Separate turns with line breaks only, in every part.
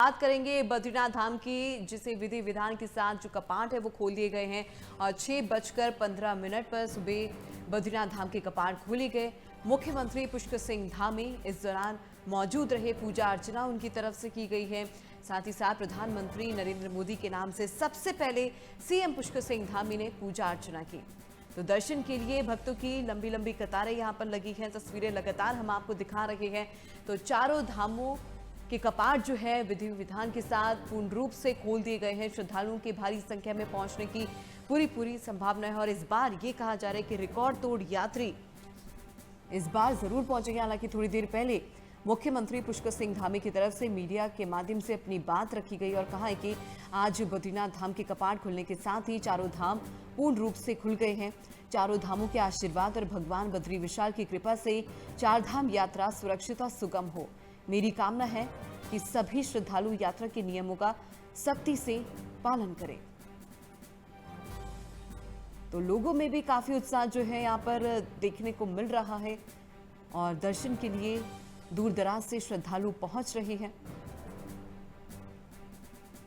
बात करेंगे बद्रीनाथ धाम की, जिसे विधि विधान के साथ जो कपाट है वो खोल दिए गए हैं और 6:15 पर सुबह बद्रीनाथ धाम के कपाट खोले गए। मुख्यमंत्री पुष्कर सिंह धामी इस दौरान मौजूद रहे। पूजा अर्चना उनकी तरफ से की गई है। साथ ही साथ प्रधानमंत्री नरेंद्र मोदी के नाम से सबसे पहले सीएम पुष्कर सिंह धामी ने पूजा अर्चना की। तो दर्शन के लिए भक्तों की लंबी लंबी कतारें यहां पर लगी हैं। तस्वीरें लगातार हम आपको दिखा रहे हैं। तो चारों धामों के कपाट जो है विधि विधान के साथ पूर्ण रूप से खोल दिए गए हैं। श्रद्धालुओं के भारी संख्या में पहुंचने की पूरी संभावना है और इस बार ये कहा जा रहा है कि रिकॉर्ड तोड़ यात्री इस बार जरूर पहुंचेंगे। हालांकि थोड़ी देर पहले मुख्यमंत्री पुष्कर सिंह धामी की तरफ से मीडिया के माध्यम से अपनी बात रखी गई और कहा है कि आज बद्रीनाथ धाम के कपाट खुलने के साथ ही चारों धाम पूर्ण रूप से खुल गए हैं। चारों धामों के आशीर्वाद और भगवान बद्री विशाल की कृपा से चार धाम यात्रा सुरक्षित और सुगम हो। मेरी कामना है कि सभी श्रद्धालु यात्रा के नियमों का सख्ती से पालन करें। तो लोगों में भी काफी उत्साह जो है यहाँ पर देखने को मिल रहा है और दर्शन के लिए दूर दराज से श्रद्धालु पहुंच रहे हैं।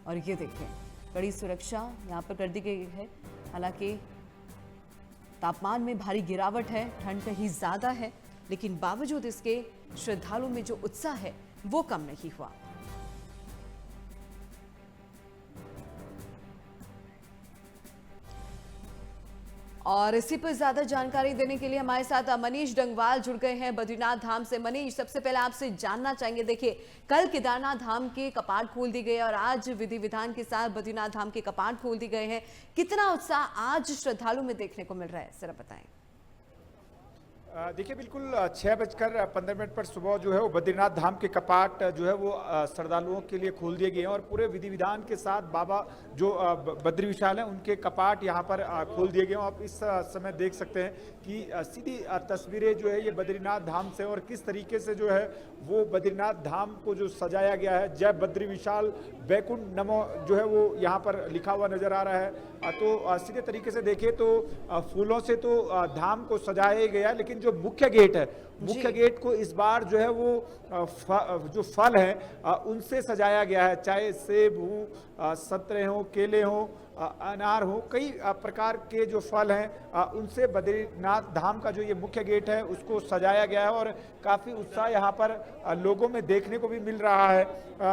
और ये देखें, कड़ी सुरक्षा यहाँ पर कर दी गई है। हालांकि तापमान में भारी गिरावट है, ठंड कहीं ज्यादा है, लेकिन बावजूद इसके श्रद्धालुओं में जो उत्साह है वो कम नहीं हुआ। और इसी पर ज्यादा जानकारी देने के लिए हमारे साथ मनीष डंगवाल जुड़ गए हैं बद्रीनाथ धाम से। मनीष, सबसे पहले आपसे जानना चाहेंगे, देखिए कल केदारनाथ धाम के कपाट खोल दिए गए और आज विधि विधान के साथ बद्रीनाथ धाम के कपाट खोल दिए गए हैं। कितना उत्साह आज श्रद्धालु में देखने को मिल रहा है, जरा बताएं।
देखिए, बिल्कुल 6:15 पर सुबह जो है वो बद्रीनाथ धाम के कपाट जो है वो श्रद्धालुओं के लिए खोल दिए गए हैं और पूरे विधि विधान के साथ बाबा जो बद्री विशाल हैं उनके कपाट यहाँ पर खोल दिए गए हैं। आप इस समय देख सकते हैं कि सीधी तस्वीरें जो है ये बद्रीनाथ धाम से और किस तरीके से जो है वो बद्रीनाथ धाम को जो सजाया गया है, जय बद्री विशाल वैकुंठ नमो जो है वो यहाँ पर लिखा हुआ नजर आ रहा है। तो सीधे तरीके से देखें तो फूलों से तो धाम को सजाया गया, लेकिन जो मुख्य गेट है, मुख्य गेट को इस बार जो है वो जो फल है उनसे सजाया गया है। चाहे सेब हो, संतरे हो, केले हो, अनार हो, कई प्रकार के जो फल हैं उनसे बद्रीनाथ धाम का जो ये मुख्य गेट है उसको सजाया गया है और काफ़ी उत्साह यहाँ पर लोगों में देखने को भी मिल रहा है।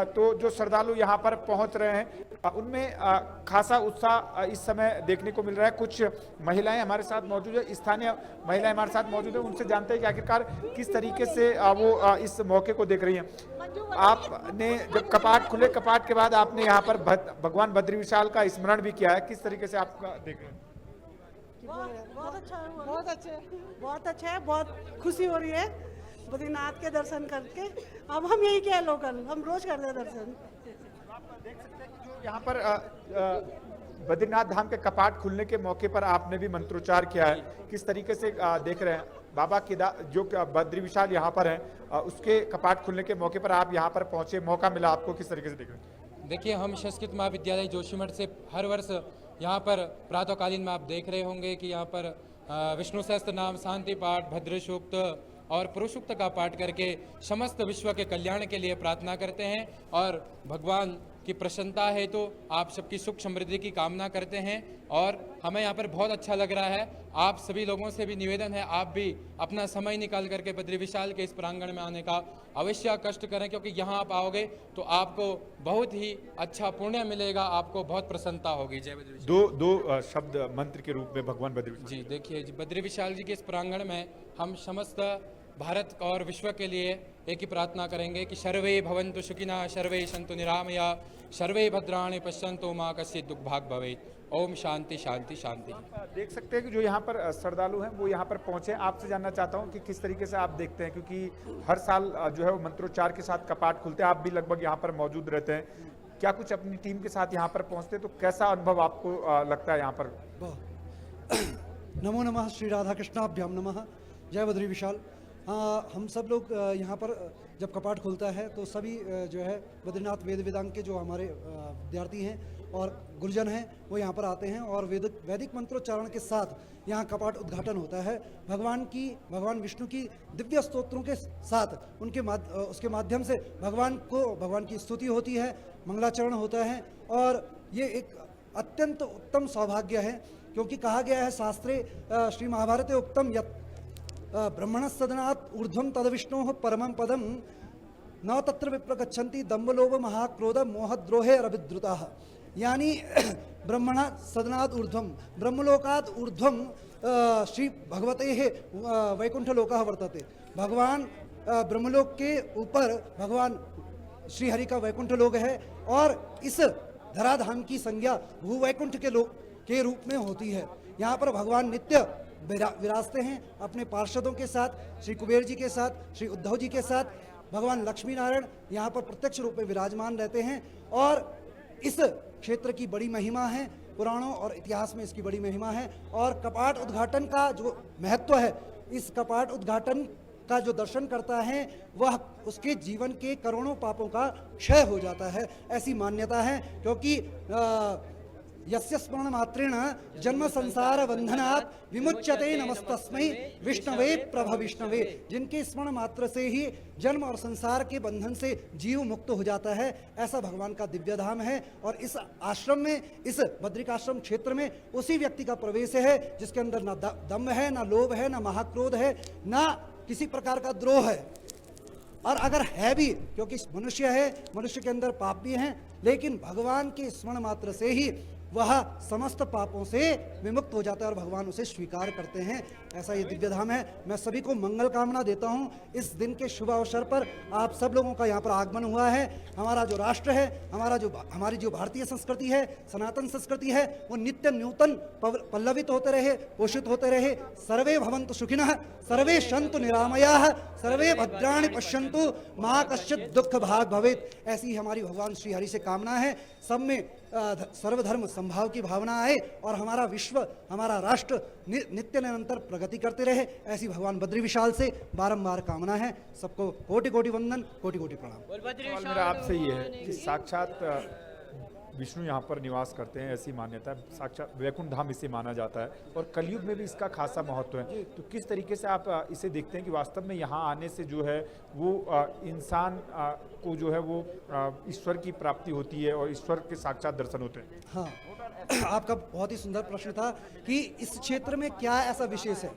तो जो श्रद्धालु यहाँ पर पहुँच रहे हैं उनमें खासा उत्साह इस समय देखने को मिल रहा है। कुछ महिलाएं हमारे साथ मौजूद है, स्थानीय महिलाएं हमारे साथ मौजूद है, उनसे जानते हैं कि आखिरकार किस तरीके से वो इस मौके को देख रही हैं। आपने जब कपाट खुले, कपाट के बाद आपने यहाँ पर भगवान बद्री विशाल का स्मरण भी किया है, किस तरीके से आपका देख रहे हैं?
बहुत अच्छा है, बहुत अच्छा है, बहुत खुशी हो रही है बद्रीनाथ के दर्शन करके। अब हम यही क्या लोकल, हम रोज करते हैं दर्शन।
आप देख सकते हैं कि जो यहाँ पर बद्रीनाथ धाम के कपाट खुलने के मौके पर आपने भी मंत्रोच्चार किया है, किस तरीके से देख रहे हैं बाबा केदार जो बद्री विशाल यहाँ पर हैं उसके कपाट खुलने के मौके पर आप यहाँ पर पहुंचे, मौका मिला आपको, किस तरीके से देख रहे हैं?
देखिए, हम संस्कृत महाविद्यालय जोशीमठ से हर वर्ष यहाँ पर प्रातःकालीन में आप देख रहे होंगे कि यहाँ पर विष्णु सहस्त्र नाम, शांति पाठ, भद्र सूक्त और पुरुष सूक्त का पाठ करके समस्त विश्व के कल्याण के लिए प्रार्थना करते हैं और भगवान की प्रसन्नता है तो आप सबकी सुख समृद्धि की कामना करते हैं और हमें यहाँ पर बहुत अच्छा लग रहा है। आप सभी लोगों से भी निवेदन है, आप भी अपना समय निकाल करके बद्री विशाल के इस प्रांगण में आने का अवश्य कष्ट करें, क्योंकि यहाँ आप आओगे तो आपको बहुत ही अच्छा पुण्य मिलेगा, आपको बहुत प्रसन्नता होगी। जय बद्री विशाल।
दो शब्द मंत्र के रूप में भगवान बद्री विशाल
जी, देखिए बद्री विशाल जी के इस प्रांगण में हम समस्त भारत और विश्व के लिए एक ही प्रार्थना करेंगे कि सर्वे भवन्तु सुखिनः, सर्वे सन्तु निरामया, सर्वे भद्राणि पश्यन्तु मा कश्चित् दुःखभाग् भवेत्। ओम शांति शांति शांति।
आप देख सकते हैं कि जो यहाँ पर श्रद्धालु हैं वो यहाँ पर पहुंचे। आपसे जानना चाहता हूँ कि किस तरीके से आप देखते हैं, क्योंकि हर साल जो है वो मंत्रोच्चार के साथ कपाट खुलते हैं, आप भी लगभग यहाँ पर मौजूद रहते हैं, क्या कुछ अपनी टीम के साथ यहाँ पर पहुँचते तो कैसा अनुभव आपको लगता है यहाँ पर?
नमो नमः, श्री राधा कृष्णाभ्याम नमः, जय बद्री विशाल। हम सब लोग यहाँ पर जब कपाट खुलता है तो सभी जो है बद्रीनाथ वेद वेदांग के जो हमारे विद्यार्थी हैं और गुरुजन हैं वो यहाँ पर आते हैं और वैदिक मंत्रोच्चारण के साथ यहाँ कपाट उद्घाटन होता है। भगवान विष्णु की दिव्य स्तोत्रों के साथ उसके माध्यम से भगवान की स्तुति होती है, मंगलाचरण होता है। और ये एक अत्यंत उत्तम सौभाग्य है, क्योंकि कहा गया है शास्त्रे श्री महाभारते उक्तम यत् ब्रह्मणस्सदनात् ऊर्ध्वं तद विष्णोः परमं पदम न तत्र विप्र गच्छन्ति दम्भलोभ महाक्रोध मोहद्रोहे रविद्रुताः। यानी ब्रह्मणा सदनात् ऊर्ध्वं ब्रह्मलोकात् ऊर्ध्वं श्री भगवतेः वैकुंठलोकः वर्तते। भगवान ब्रह्मलोक के ऊपर भगवान श्री हरि का वैकुंठ लोक है और इस धराधाम की संज्ञा भूवैकुंठ के रूप में होती है। यहाँ पर भगवान नित्य विराजते हैं अपने पार्षदों के साथ, श्री कुबेर जी के साथ, श्री उद्धव जी के साथ। भगवान लक्ष्मी नारायण यहाँ पर प्रत्यक्ष रूप में विराजमान रहते हैं और इस क्षेत्र की बड़ी महिमा है, पुराणों और इतिहास में इसकी बड़ी महिमा है। और कपाट उद्घाटन का जो महत्व है, इस कपाट उद्घाटन का जो दर्शन करता है वह उसके जीवन के करोड़ों पापों का क्षय हो जाता है, ऐसी मान्यता है। क्योंकि यस्य स्मरण मात्रेण जन्म संसार बंधनात् विमुच्यते नमस्तस्मै विष्णवे प्रभ विष्णवे। जिनके स्मरण मात्र से ही जन्म और संसार के बंधन से जीव मुक्त हो जाता है, ऐसा भगवान का दिव्य धाम है। और इस आश्रम में, इस बद्रिकाश्रम क्षेत्र में उसी व्यक्ति का प्रवेश है जिसके अंदर ना दम्भ है, ना लोभ है, ना महाक्रोध है, ना किसी प्रकार का द्रोह है। और अगर है भी, क्योंकि मनुष्य है, मनुष्य के अंदर पाप भी हैं, लेकिन भगवान के स्मरण मात्र से ही वह समस्त पापों से विमुक्त हो जाता है और भगवान उसे स्वीकार करते हैं। ऐसा ये दिव्य धाम है। मैं सभी को मंगल कामना देता हूँ। इस दिन के शुभ अवसर पर आप सब लोगों का यहाँ पर आगमन हुआ है। हमारा जो राष्ट्र है, हमारी जो भारतीय संस्कृति है, सनातन संस्कृति है, वो नित्य नूतन पल्लवित होते रहे, पोषित होते रहे। सर्वे भवन्तु सुखिनः, सर्वे सन्तु निरामयाः, सर्वे भद्राणि पश्यन्तु मा कश्चित् दुःख भाग् भवेत्। ऐसी हमारी भगवान श्री हरि से कामना है। सब में सर्वधर्म संभाव की भावना आए और हमारा विश्व, हमारा राष्ट्र नित्य निरंतर प्रगति करते रहे, ऐसी भगवान बद्री विशाल से बारंबार कामना है। सबको कोटि कोटि वंदन, कोटि कोटि प्रणाम।
सवाल मेरा आपसे ये है कि साक्षात विष्णु यहाँ पर निवास करते हैं, ऐसी मान्यता है, साक्षात वैकुंठ धाम इसे माना जाता है और कलयुग में भी इसका खासा महत्व है। तो किस तरीके से आप इसे देखते हैं कि वास्तव में यहाँ आने से जो है वो इंसान को जो है वो ईश्वर की प्राप्ति होती है और ईश्वर के साक्षात दर्शन होते हैं?
हाँ, आपका बहुत ही सुंदर प्रश्न था कि इस क्षेत्र में क्या ऐसा विशेष है।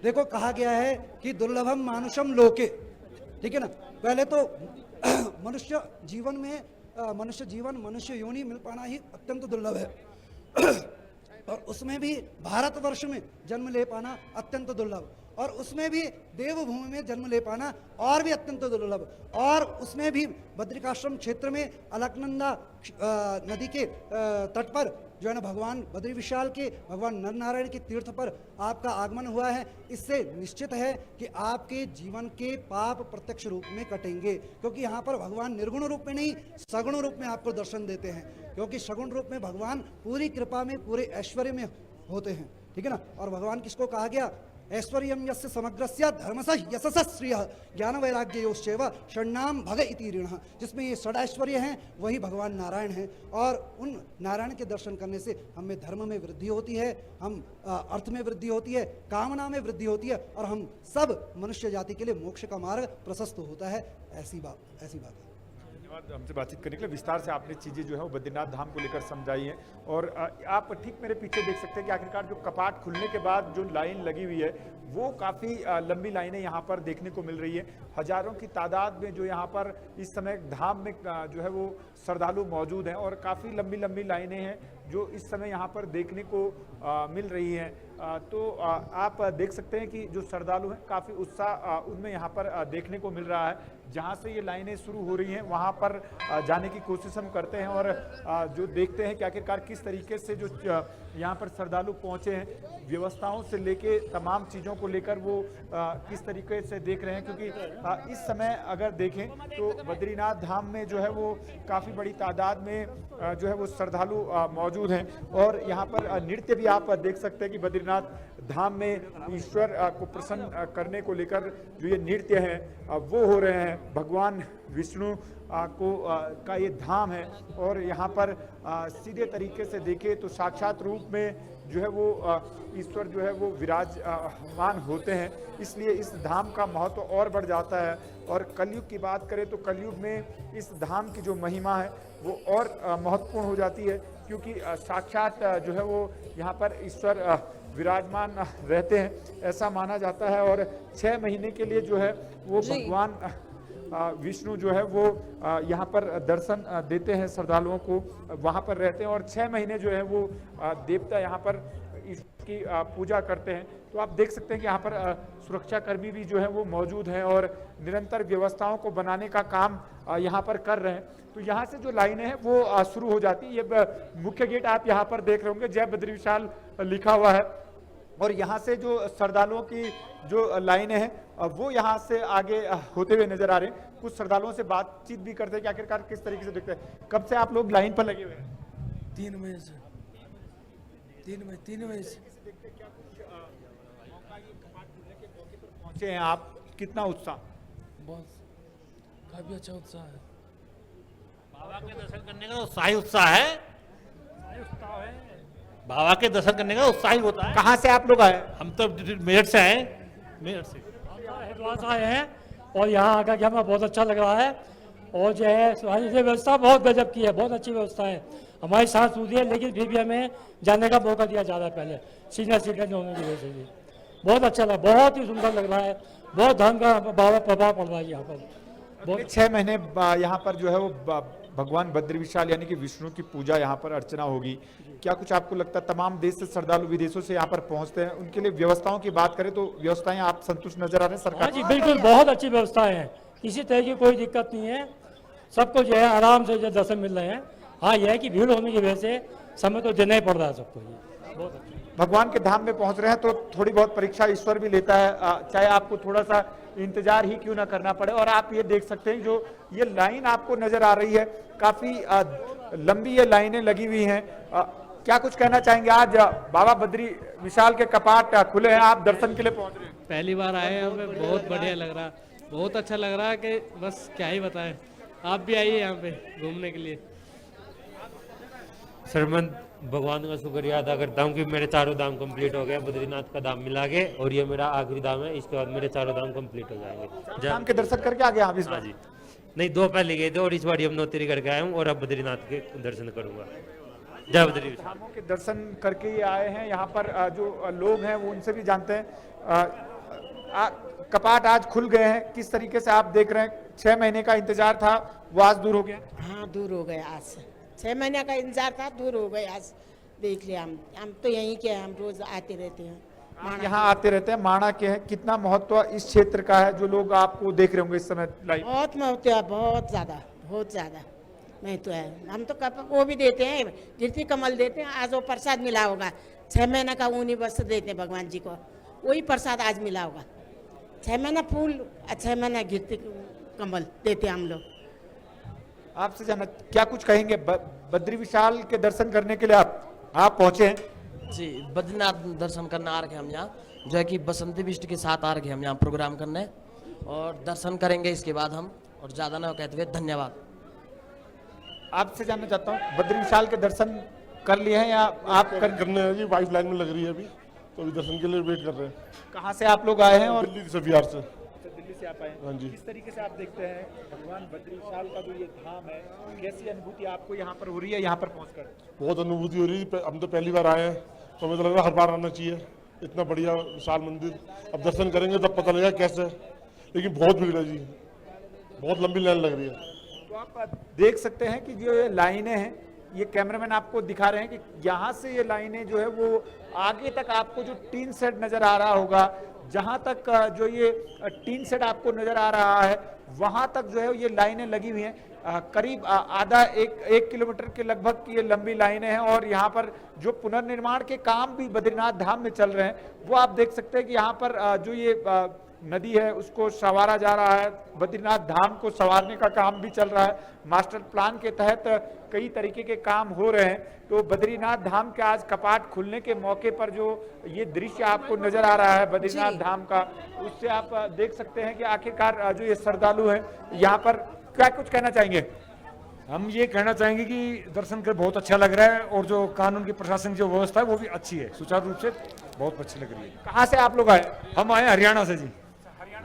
देखो, कहा गया है कि दुर्लभम मानुषम लोके, ठीक है ना। पहले तो मनुष्य जीवन, मनुष्य योनि मिल पाना ही अत्यंत दुर्लभ है और उसमें भी भारतवर्ष में जन्म ले पाना अत्यंत दुर्लभ, और उसमें भी देवभूमि में जन्म ले पाना और भी अत्यंत दुर्लभ, और उसमें भी बद्रिकाश्रम क्षेत्र में अलकनंदा नदी के तट पर जो है ना भगवान बद्री विशाल के, भगवान नर नारायण के तीर्थ पर आपका आगमन हुआ है। इससे निश्चित है कि आपके जीवन के पाप प्रत्यक्ष रूप में कटेंगे, क्योंकि यहाँ पर भगवान निर्गुण रूप में नहीं, सगुण रूप में आपको दर्शन देते हैं। क्योंकि सगुण रूप में भगवान पूरी कृपा में, पूरे ऐश्वर्य में होते हैं, ठीक है ना। और भगवान किसको कहा गया? ऐश्वर्यम यस्य समग्रस्य धर्मसः यशसः श्रियः ज्ञान वैराग्य योश्चैव षण्णाम भग इति ऋणः। जिसमें ये षड ऐश्वर्य हैं वही भगवान नारायण हैं, और उन नारायण के दर्शन करने से हमें धर्म में वृद्धि होती है, हम अर्थ में वृद्धि होती है, कामना में वृद्धि होती है, और हम सब मनुष्य जाति के लिए मोक्ष का मार्ग प्रशस्त होता है। ऐसी बात है।
हमसे बातचीत करने के लिए विस्तार से आपने चीज़ें जो है वो बद्रीनाथ धाम को लेकर समझाई हैं। और आप ठीक मेरे पीछे देख सकते हैं कि आखिरकार जो कपाट खुलने के बाद जो लाइन लगी हुई है वो काफ़ी लंबी लाइनें यहाँ पर देखने को मिल रही है। हजारों की तादाद में जो यहाँ पर इस समय धाम में जो है वो श्रद्धालु मौजूद हैं और काफ़ी लंबी लंबी लाइनें हैं जो इस समय यहाँ पर देखने को मिल रही हैं। तो आप देख सकते हैं कि जो श्रद्धालु हैं काफ़ी उत्साह उनमें यहाँ पर देखने को मिल रहा है। जहाँ से ये लाइनें शुरू हो रही हैं वहाँ पर जाने की कोशिश हम करते हैं और जो देखते हैं कि आखिरकार किस तरीके से जो यहाँ पर श्रद्धालु पहुंचे हैं। व्यवस्थाओं से लेके तमाम चीज़ों को लेकर वो किस तरीके से देख रहे हैं, क्योंकि इस समय अगर देखें तो बद्रीनाथ धाम में जो है वो काफ़ी बड़ी तादाद में जो है वो श्रद्धालु मौजूद हैं। और यहाँ पर नृत्य भी आप देख सकते हैं कि बद्रीनाथ धाम में ईश्वर को प्रसन्न करने को लेकर जो ये नृत्य हैं वो हो रहे हैं। भगवान विष्णु का ये धाम है और यहाँ पर सीधे तरीके से देखें तो साक्षात रूप में जो है वो ईश्वर जो है वो विराजमान होते हैं, इसलिए इस धाम का महत्व और बढ़ जाता है। और कलयुग की बात करें तो कलयुग में इस धाम की जो महिमा है वो और महत्वपूर्ण हो जाती है, क्योंकि साक्षात जो है वो यहाँ पर ईश्वर विराजमान रहते हैं, ऐसा माना जाता है। और 6 महीने के लिए जो है वो भगवान विष्णु जो है वो यहाँ पर दर्शन देते हैं श्रद्धालुओं को, वहाँ पर रहते हैं। और 6 महीने जो है वो देवता यहाँ पर इसकी पूजा करते हैं। तो आप देख सकते हैं कि यहाँ पर सुरक्षा कर्मी भी जो है वो मौजूद हैं और निरंतर व्यवस्थाओं को बनाने का काम यहाँ पर कर रहे हैं। तो यहाँ से जो लाइनें हैं वो शुरू हो जाती है। ये मुख्य गेट आप यहाँ पर देख रहे होंगे, जय बद्री विशाल लिखा हुआ है। और यहाँ से जो श्रद्धालुओं की जो लाइनें हैं वो यहाँ से आगे होते हुए नजर आ रहे हैं। कुछ श्रद्धालुओं से बातचीत भी करते हैं कि आखिरकार किस तरीके से दिखते हैं। कब से आप लोग लाइन पर लगे हुए हैं?
3 बजे से 3 बजे से
पहुंचे हैं आप, कितना उत्साह?
बहुत काफी अच्छा उत्साह है।
बाबा के दर्शन करने का उत्साही उत्साह है। बाबा के दर्शन करने का उत्साही होता है।
कहाँ से आप लोग आए?
हम तो मेरठ से आए, मेरठ से।
हरिद्वार से आए हैं और यहाँ आकर के हमें बहुत अच्छा लग रहा है। और जो है व्यवस्था बहुत गजब की है, बहुत अच्छी व्यवस्था है। हमारी सांस सूझी है, लेकिन फिर भी हमें जाने का मौका दिया जा रहा है पहले सीनियर सिटीजन होने की वजह से भी। बहुत अच्छा लगा, बहुत ही सुंदर लग रहा है, बहुत धर्म का बाबा प्रभाव पड़ रहा है यहाँ पर।
बहुत 6 महीने यहाँ पर जो है वो भगवान बद्री विशाल यानी कि विष्णु की पूजा यहाँ पर अर्चना होगी। क्या कुछ आपको लगता है तमाम देश से श्रद्धालु विदेशों से यहाँ पर पहुँचते हैं, उनके लिए व्यवस्थाओं की बात करें तो व्यवस्थाएं आप संतुष्ट नजर आ रहे हैं? सरकार
हाँ जी बिल्कुल, बहुत अच्छी व्यवस्थाएं हैं, किसी तरह की कोई दिक्कत नहीं है। सबको जो है आराम से जो दर्शन मिल रहे हैं। हाँ यह है कि भीड़ होने की वजह से समय तो देना ही पड़ रहा है सबको। बहुत अच्छा,
भगवान के धाम में पहुंच रहे हैं तो थोड़ी बहुत परीक्षा ईश्वर भी लेता है, चाहे आपको थोड़ा सा इंतजार ही क्यों ना करना पड़े। और आप ये देख सकते हैं जो ये लाइन आपको नजर आ रही है, काफी लंबी ये लाइनें लगी हुई हैं। क्या कुछ कहना चाहेंगे? आज बाबा बद्री विशाल के कपाट खुले हैं, आप दर्शन के लिए पहुंच रहे हैं।
पहली बार आए हैं, हमें बहुत बढ़िया लग रहा है, बहुत अच्छा लग रहा है कि बस क्या ही बताएं। आप भी आइए यहाँ पे घूमने के लिए।
सर मैं भगवान का शुक्रिया अदा करता हूँ कि मेरे 4 धाम कंप्लीट हो गए, बद्रीनाथ का धाम मिला के, और ये मेरा आखिरी धाम है। इसके बाद मेरे 4 धाम कंप्लीट हो जाएंगे।
धाम के दर्शन करके आ गए आप इस बार?
हाँ जी, नहीं 2 पहले गए थे और इस बार यमुनोत्री करके आया हूँ और अब बद्रीनाथ के दर्शन करूंगा। जय बद्री विशाल।
धामों के दर्शन करके ये आए हैं। यहाँ पर जो लोग हैं वो उनसे भी जानते हैं। कपाट आज खुल गए हैं, किस तरीके से आप देख रहे हैं? 6 महीने का इंतजार था वो आज दूर हो गया?
हाँ दूर हो गया आज। 6 महीने का इंतजार था, दूर हो गया आज। देख लिया हम तो यहीं के हैं, हम रोज आते रहते हैं।
यहाँ आते रहते हैं, माणा के हैं। कितना महत्व इस क्षेत्र का है जो लोग आपको देख रहे होंगे इस समय लाइव?
बहुत महत्व है, बहुत ज्यादा नहीं तो है। हम तो वो भी देते हैं, कीर्ति कमल देते हैं। आज वो प्रसाद मिला होगा, 6 महीने का ऊनी वस्त्र देते हैं भगवान जी को, वही प्रसाद आज मिला होगा। 6 महीना फूल, 6 महीना कीर्ति कमल देते हैं हम लोग।
आपसे जाना क्या कुछ कहेंगे? बद्री विशाल के दर्शन करने के लिए आप पहुंचे हैं?
जी, बद्रीनाथ दर्शन करने आ रहे हैं हम यहाँ, जो है कि बसंती बिष्ट के साथ आ रहे हैं हम यहाँ प्रोग्राम करने, और दर्शन करेंगे इसके बाद हम। और ज़्यादा ना कहते हुए धन्यवाद।
आपसे जानना चाहता हूँ, बद्री विशाल के दर्शन कर लिए हैं या आप
करने हैं? जी वाइफ लाइन में लग रही है अभी, तो अभी दर्शन के लिए वेट कर रहे हैं।
कहाँ से आप लोग आए हैं? और
दिल्ली से, बिहार से।
दिल्ली से आप आए हैं?
हाँ जी।
किस तरीके से आप देखते हैं भगवान बद्री विशाल का जो ये धाम है, कैसी अनुभूति आपको यहाँ पर हो रही है यहाँ पर पहुँचकर?
बहुत अनुभूति हो रही है। हम तो पहली बार आए हैं, तो हमें तो लग रहा है हर बार आना चाहिए। इतना बढ़िया विशाल मंदिर, अब दर्शन करेंगे तब पता लगेगा कैसे। लेकिन बहुत भीड़ है जी, बहुत लंबी लाइन लग रही है।
तो आप देख सकते हैं कि जो ये लाइनें हैं, ये कैमरामैन आपको दिखा रहे हैं कि यहाँ से ये लाइनें जो है वो आगे तक आपको जो टीन सेट नजर आ रहा होगा, जहाँ तक जो ये टीन सेट आपको नजर आ रहा है वहाँ तक जो है ये लाइनें लगी हुई हैं। करीब आधा एक किलोमीटर के लगभग की ये लंबी लाइनें हैं और यहाँ पर जो पुनर्निर्माण के काम भी बद्रीनाथ धाम में चल रहे हैं वो आप देख सकते हैं कि यहाँ पर जो ये नदी है उसको संवारा जा रहा है, बद्रीनाथ धाम को संवारने का काम भी चल रहा है। मास्टर प्लान के तहत कई तरीके के काम हो रहे हैं। तो बद्रीनाथ धाम के आज कपाट खुलने के मौके पर जो ये दृश्य आपको नजर आ रहा है बद्रीनाथ धाम का, उससे आप देख सकते हैं कि आखिरकार जो ये श्रद्धालु है यहाँ पर क्या कुछ कहना चाहेंगे?
हम ये कहना चाहेंगे कि दर्शन कर बहुत अच्छा लग रहा है और जो कानून की प्रशासन की जो व्यवस्था है वो भी अच्छी है, सुचारू रूप से बहुत अच्छी लग रही है।
कहाँ से आप लोग आए?
हम आए हरियाणा से जी।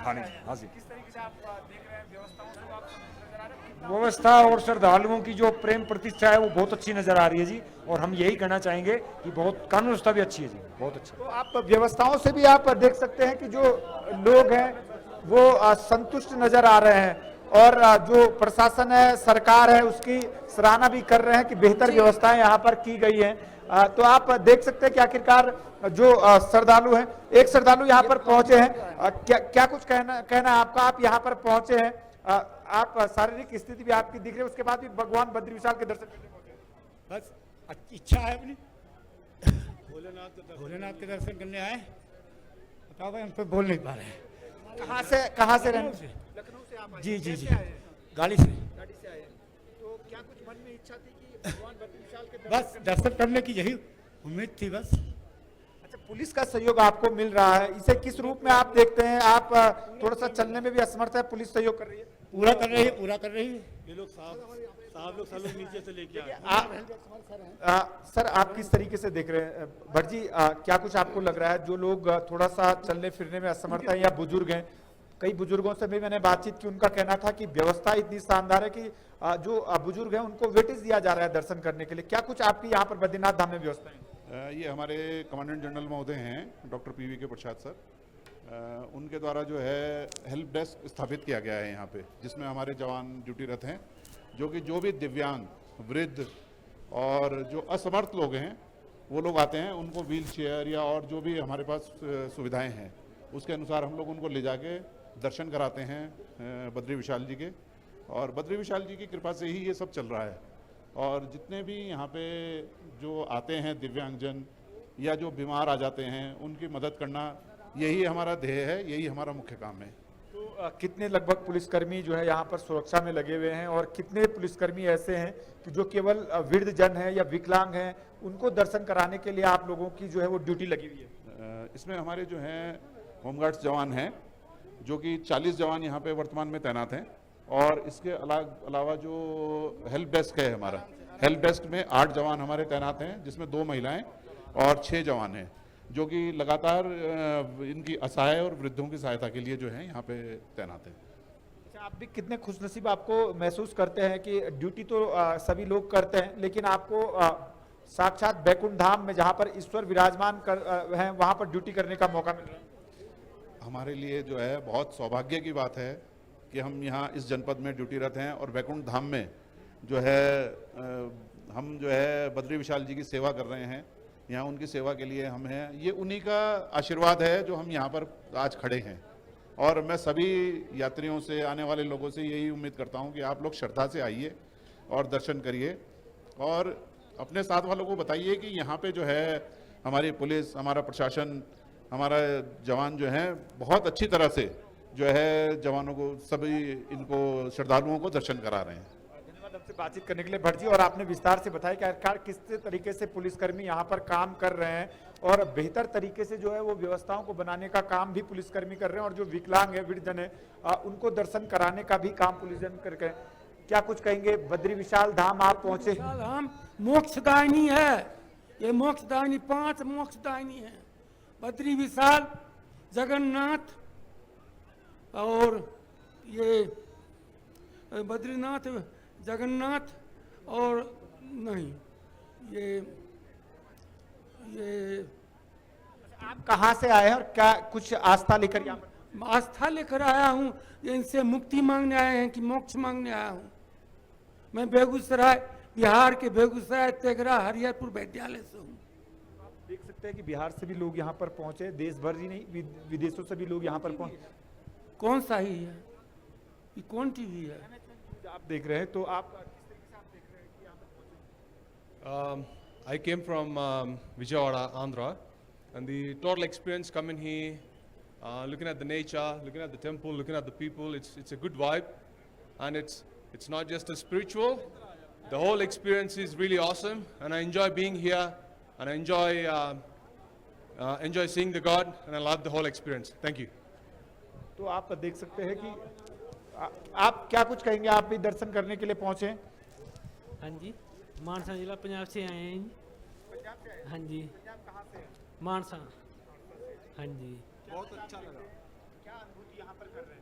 हाँ जी।
किस तरीके से आप देख रहे हैं व्यवस्थाओं से आप नजर आ रहे हैं?
व्यवस्था और श्रद्धालुओं की जो प्रेम प्रतिष्ठा है वो बहुत अच्छी नजर आ रही है जी। और हम यही कहना चाहेंगे कि बहुत कानून व्यवस्था भी अच्छी है जी, बहुत अच्छी।
तो आप व्यवस्थाओं से भी आप देख सकते हैं कि जो लोग हैं वो संतुष्ट नजर आ रहे हैं और जो प्रशासन है, सरकार है, उसकी सराहना भी कर रहे हैं कि बेहतर व्यवस्थाएं यहाँ पर की गई हैं। तो आप देख सकते हैं कि आखिरकार जो श्रद्धालु हैं, एक श्रद्धालु यहाँ पर पहुंचे हैं। क्या कुछ कहना आपका? आप यहाँ पर पहुंचे हैं, आप शारीरिक स्थिति भी आपकी दिख रही है, उसके बाद भी भगवान बद्री विशाल के दर्शन करने पहुंचे।
बस इच्छा है अपनी भोलेनाथ के दर्शन करने आए। बताओ भाई, हम तो बोल नहीं पा रहे हैं।
कहाँ से रहने?
लखनऊ से आप? जी गाड़ी से
आए। तो क्या कुछ मन में इच्छा थी कि भगवान बद्री विशाल के
बस दर्शन करने की यही उम्मीद थी बस।
अच्छा, पुलिस का सहयोग आपको मिल रहा है, इसे किस रूप में आप देखते हैं? आप थोड़ा सा चलने में भी असमर्थ है, पुलिस सहयोग कर रही है?
पूरा कर रही है। ये लोग साहब लोग सब लोग नीचे से लेके आए।
सर, आप किस तरीके से देख रहे हैं? भट्ट जी, क्या कुछ आपको लग रहा है जो लोग थोड़ा सा चलने फिरने में असमर्थ है या बुजुर्ग हैं? कई बुजुर्गों से भी मैंने बातचीत की, उनका कहना था कि व्यवस्था इतनी शानदार है कि जो बुजुर्ग हैं उनको वेटेज दिया जा रहा है दर्शन करने के लिए। क्या कुछ आपकी यहाँ पर बद्रीनाथ धाम में व्यवस्था है?
ये हमारे कमांडेंट जनरल महोदय हैं डॉक्टर PV प्रसाद सर, उनके द्वारा जो है हेल्प डेस्क स्थापित किया गया है यहाँ पे, जिसमें हमारे जवान ड्यूटीरत हैं जो भी दिव्यांग, वृद्ध और जो असमर्थ लोग हैं वो लोग आते हैं। उनको व्हील चेयर या और जो भी हमारे पास सुविधाएं हैं उसके अनुसार हम लोग उनको ले जाके दर्शन कराते हैं बद्री विशाल जी के। और बद्री विशाल जी की कृपा से ही ये सब चल रहा है। और जितने भी यहाँ पे जो आते हैं दिव्यांगजन या जो बीमार आ जाते हैं उनकी मदद करना, यही हमारा ध्येय है, यही हमारा मुख्य काम है।
तो कितने लगभग पुलिसकर्मी जो है यहाँ पर सुरक्षा में लगे हुए हैं और कितने पुलिसकर्मी ऐसे हैं कि जो केवल वृद्ध जन है या विकलांग हैं उनको दर्शन कराने के लिए आप लोगों की जो है वो ड्यूटी लगी हुई है?
इसमें हमारे जो हैं होमगार्ड्स जवान हैं जो कि 40 जवान यहाँ पे वर्तमान में तैनात हैं। और इसके अलावा जो हेल्प डेस्क है, हमारा हेल्प डेस्क में 8 जवान हमारे तैनात हैं, जिसमें 2 महिलाएं और 6 जवान हैं जो कि लगातार इनकी असहाय और वृद्धों की सहायता के लिए जो है यहाँ पे तैनात है।
अच्छा, आप भी कितने खुशनसीब आपको महसूस करते हैं कि ड्यूटी तो सभी लोग करते हैं, लेकिन आपको साक्षात बैकुंठ धाम में जहाँ पर ईश्वर विराजमान हैं वहाँ पर ड्यूटी करने का मौका मिल रहा है?
हमारे लिए जो है बहुत सौभाग्य की बात है कि हम यहाँ इस जनपद में ड्यूटीरत हैं और बैकुंठ धाम में जो है हम जो है बद्री विशाल जी की सेवा कर रहे हैं। यहाँ उनकी सेवा के लिए हम हैं, ये उन्हीं का आशीर्वाद है जो हम यहाँ पर आज खड़े हैं। और मैं सभी यात्रियों से, आने वाले लोगों से यही उम्मीद करता हूँ कि आप लोग श्रद्धा से आइए और दर्शन करिए और अपने साथ वालों को बताइए कि यहाँ पे जो है हमारी पुलिस, हमारा प्रशासन, हमारा जवान जो हैं बहुत अच्छी तरह से जो है जवानों को, सभी इनको श्रद्धालुओं को दर्शन करा रहे हैं।
धन्यवाद हमसे बातचीत करने के लिए भट्ट जी। और आपने विस्तार से बताया कि आखिरकार किस तरीके से पुलिसकर्मी यहाँ पर काम कर रहे हैं और बेहतर तरीके से जो है वो व्यवस्थाओं को बनाने का काम भी पुलिसकर्मी कर रहे हैं और जो विकलांग है, वृद्धजन है, उनको दर्शन कराने का भी काम पुलिसजन करके। क्या कुछ कहेंगे? बद्री विशाल धाम आप पहुंचे।
धाम मोक्षदायिनी है, ये मोक्षदायिनी 5 मोक्षदायिनी है, बद्री विशाल, जगन्नाथ और ये बद्रीनाथ, जगन्नाथ और नहीं ये
आप कहाँ से आए हैं और क्या कुछ आस्था लेकर यहाँ पर?
आस्था लेकर आया हूँ, इनसे मुक्ति मांगने आए हैं कि मोक्ष मांगने आया हूँ। मैं बेगूसराय, बिहार के बेगूसराय तेघरा हरिहरपुर विद्यालय से हूँ।
आप देख सकते हैं कि बिहार से भी लोग यहाँ पर पहुंचे, देश भर ही नहीं विदेशों से भी लोग यहाँ पर पहुंचे।
कौन सा ही है ये? कौन टीवी है?
आप देख रहे हैं, तो आप किस तरीके से आप देख रहे हैं कि यहाँ पर पहुंचे?
I came from Vijayawada, Andhra, and the total experience coming here, looking at the nature, looking at the temple, looking at the people, it's a good vibe, and it's not just a spiritual. The whole experience is really awesome, and I enjoy being here, and I enjoy seeing the God, and I love the whole experience. Thank you.
तो आप देख सकते हैं कि आप क्या कुछ कहेंगे, आप भी दर्शन करने के लिए पहुंचे?
हाँ जी, मानसा जिला पंजाब से आए हैं जी। हाँ जी, मानसा। हाँ जी,
बहुत अच्छा लगा। क्या अनुभूति यहाँ पर कर रहे हैं?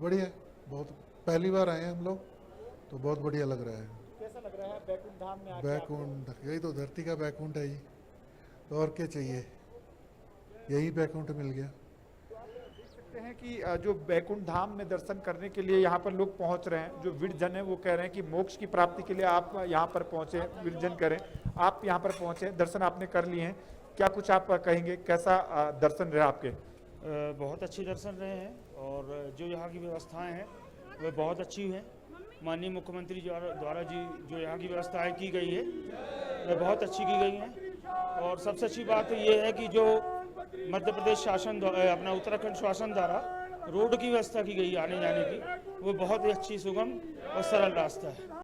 बढ़िया, बहुत पहली बार आए हैं हम लोग, तो बहुत बढ़िया लग रहा है।
कैसा लग रहा है बैकुंठ धाम में आके?
बैकुंठ, यही तो धरती का बैकुंठ है जी, तो और क्या चाहिए, यही बैकुंठ मिल गया।
देख सकते हैं कि जो बैकुंठ धाम में दर्शन करने के लिए यहाँ पर लोग पहुँच रहे हैं। जो विरजन है वो कह रहे हैं कि मोक्ष की प्राप्ति के लिए आप यहाँ पर पहुँचे, विरजन करें। आप यहाँ पर पहुँचे, दर्शन आपने कर लिए हैं, क्या कुछ आप कहेंगे, कैसा दर्शन रहे आपके?
बहुत अच्छे दर्शन रहे हैं, और जो यहाँ की व्यवस्थाएं हैं वह बहुत अच्छी हैं। माननीय मुख्यमंत्री द्वारा जी जो यहाँ की व्यवस्थाएं की गई है वह बहुत अच्छी की गई हैं। और सबसे अच्छी बात ये है कि जो मध्य प्रदेश शासन अपना उत्तराखंड शासन द्वारा रोड की व्यवस्था की गई आने जाने की, वो बहुत ही अच्छी, सुगम और सरल रास्ता है।